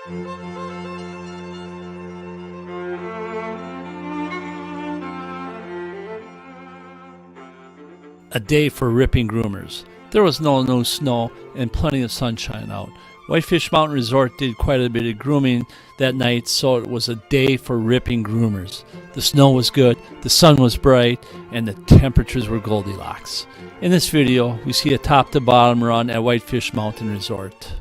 A day for ripping groomers. There was no snow and plenty of sunshine out. Whitefish Mountain Resort did quite a bit of grooming that night, so it was a day for ripping groomers. The snow was good, the sun was bright, and the temperatures were Goldilocks. In this video, we see a top-to-bottom run at Whitefish Mountain Resort.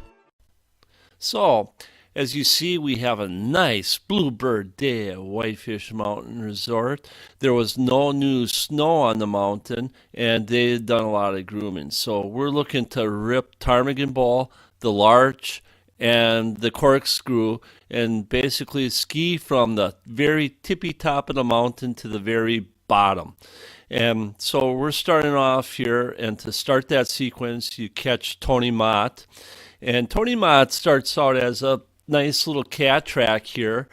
So, as you see, we have a nice bluebird day at Whitefish Mountain Resort. There was no new snow on the mountain, and they had done a lot of grooming. So we're looking to rip Ptarmigan Bowl, the Larch, and the Corkscrew, and basically ski from the very tippy top of the mountain to the very bottom. And so we're starting off here, and to start that sequence, you catch Tony Mott. And Tony Mott starts out as a nice little cat track here,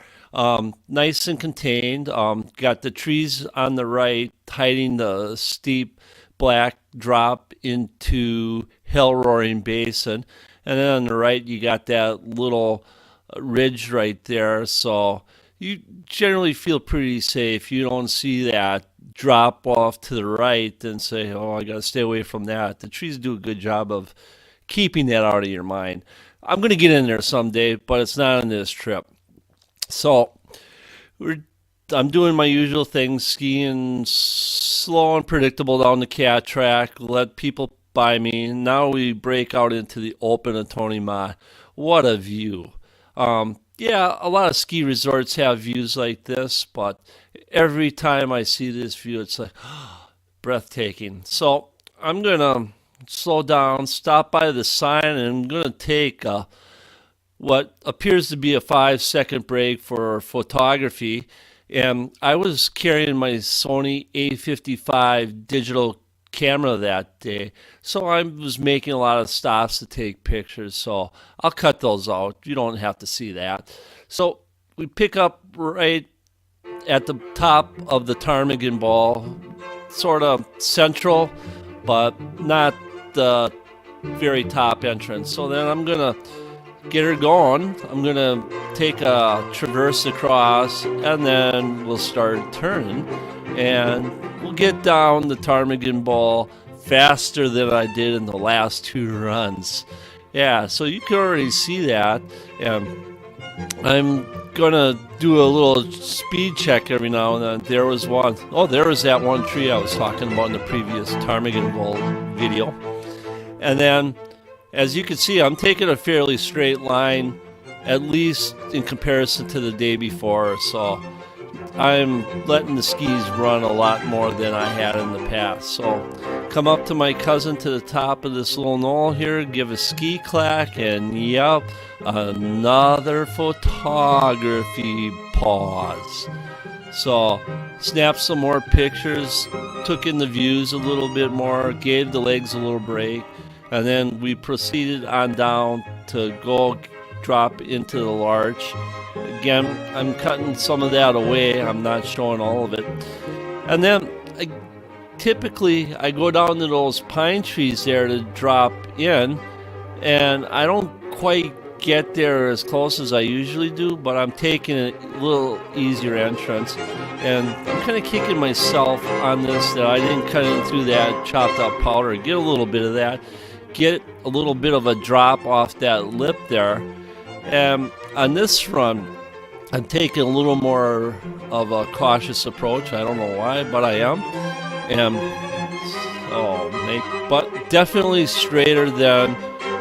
nice and contained. Got the trees on the right hiding the steep black drop into Hell Roaring Basin, and then on the right you got that little ridge right there, so you generally feel pretty safe. You don't see that drop off to the right and say, oh, I gotta stay away from that. The trees do a good job of keeping that out of your mind. I'm going to get in there someday, but it's not on this trip. So I'm doing my usual thing, skiing slow and predictable down the cat track, let people by me. Now we break out into the open of Tony Mott. What a view. Yeah, a lot of ski resorts have views like this, but every time I see this view, it's like breathtaking. So I'm going to slow down, stop by the sign, and I'm going to take what appears to be a 5-second break for photography. And I was carrying my Sony A55 digital camera that day, so I was making a lot of stops to take pictures, so I'll cut those out. You don't have to see that. So we pick up right at the top of the Ptarmigan Bowl, sort of central, but not the very top entrance. So then I'm gonna get her going. I'm gonna take a traverse across, and then we'll start turning, and we'll get down the Ptarmigan Bowl faster than I did in the last two runs. Yeah, so you can already see that. And I'm gonna do a little speed check every now and then. There was one. Oh, there was that one tree I was talking about in the previous Ptarmigan Bowl video. And then, as you can see, I'm taking a fairly straight line, at least in comparison to the day before. So I'm letting the skis run a lot more than I had in the past. So come up to my cousin to the top of this little knoll here, give a ski clack, and yep, another photography pause. So snapped some more pictures, took in the views a little bit more, gave the legs a little break, and then we proceeded on down to go drop into the Larch. Again, I'm cutting some of that away. I'm not showing all of it. And then typically I go down to those pine trees there to drop in, and I don't quite get there as close as I usually do, but I'm taking a little easier entrance, and I'm kind of kicking myself on this that I didn't cut in through that chopped up powder. Get a little bit of that, get a little bit of a drop off that lip there. And on this run, I'm taking a little more of a cautious approach. I don't know why, but I am. And but definitely straighter than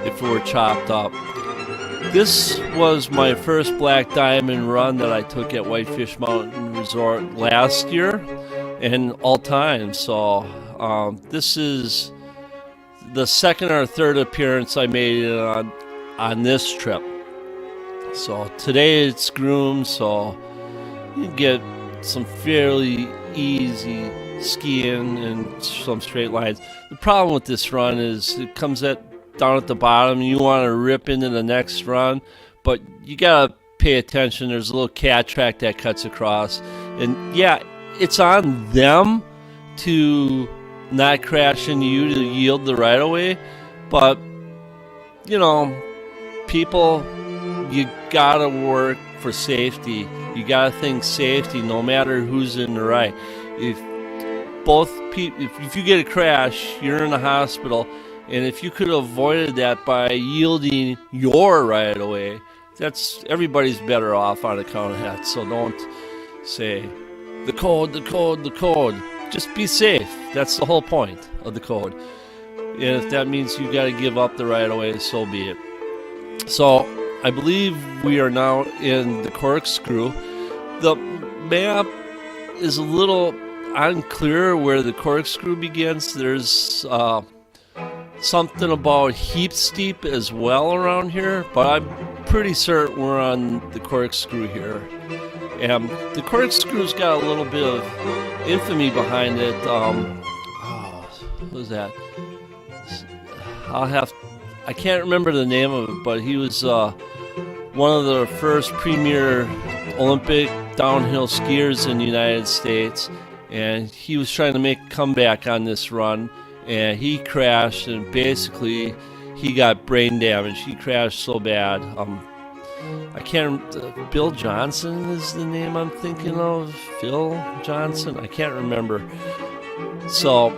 if it were chopped up. This was my first black diamond run that I took at Whitefish Mountain Resort last year and all time. So this is the second or third appearance I made on this trip. So today it's groomed, so you get some fairly easy skiing and some straight lines. The problem with this run is it comes down at the bottom. You want to rip into the next run, but you gotta pay attention. There's a little cat track that cuts across, and yeah, it's on them to not crash into you, to yield the right of way. But you know, people you gotta work for safety. You gotta think safety, no matter who's in the right. If if you get a crash, you're in the hospital, and if you could have avoided that by yielding your right away, that's everybody's better off on account of that. So don't say the code, the code, the code. Just be safe. That's the whole point of the code. And if that means you got to give up the right of way, so be it. So I believe we are now in the corkscrew. The map is a little unclear where the corkscrew begins. There's something about heap steep as well around here, but I'm pretty certain we're on the corkscrew here. And the corkscrew's got a little bit of infamy behind it. What was that? I can't remember the name of it, but he was one of the first premier Olympic downhill skiers in the United States, and he was trying to make a comeback on this run, and he crashed, and basically he got brain damage. He crashed so bad. I can't. Bill Johnson is the name I'm thinking of. Phil Johnson. I can't remember. So,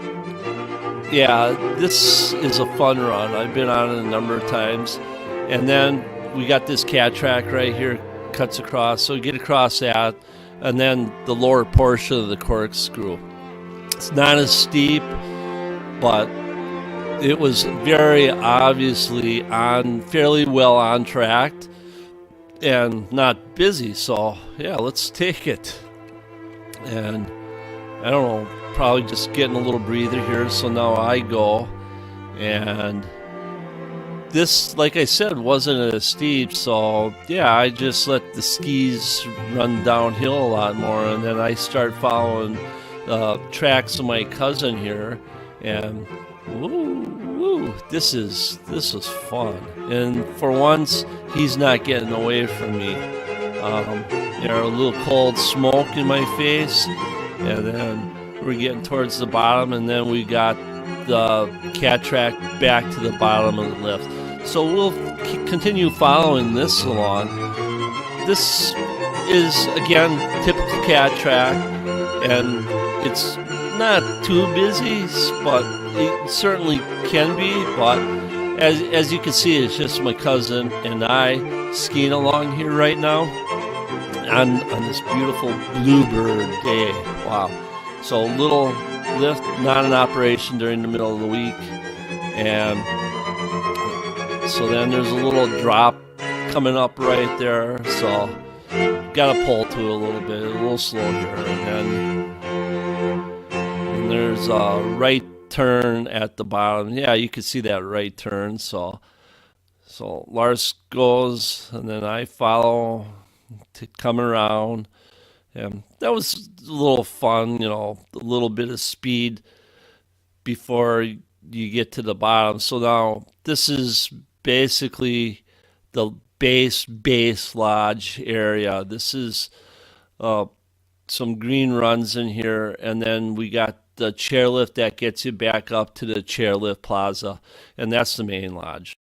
yeah, this is a fun run. I've been on it a number of times. And then we got this cat track right here, cuts across. So we get across that, and then the lower portion of the corkscrew. It's not as steep, but it was very obviously fairly well on track and not busy. So, yeah, let's take it. And I don't know, probably just getting a little breather here. So now I go, and this, like I said, wasn't as steep. So yeah, I just let the skis run downhill a lot more, and then I start following tracks of my cousin here, and this is fun. And for once, he's not getting away from me. A little cold smoke in my face, and then we're getting towards the bottom, and then we got the cat track back to the bottom of the lift. So we'll continue following this along. This is, again, typical cat track, and it's not too busy, but it certainly can be. But as you can see, it's just my cousin and I skiing along here right now on this beautiful bluebird day. Wow. So little lift, not in operation during the middle of the week. And so then there's a little drop coming up right there. So got to pull to it a little bit, a little slow here. And then there's a right turn at the bottom. Yeah, you can see that right turn. So Lars goes, and then I follow to come around. And that was a little fun, a little bit of speed before you get to the bottom. So now this is basically the base lodge area. This is some green runs in here, and then we got the chairlift that gets you back up to the chairlift plaza, and that's the main lodge.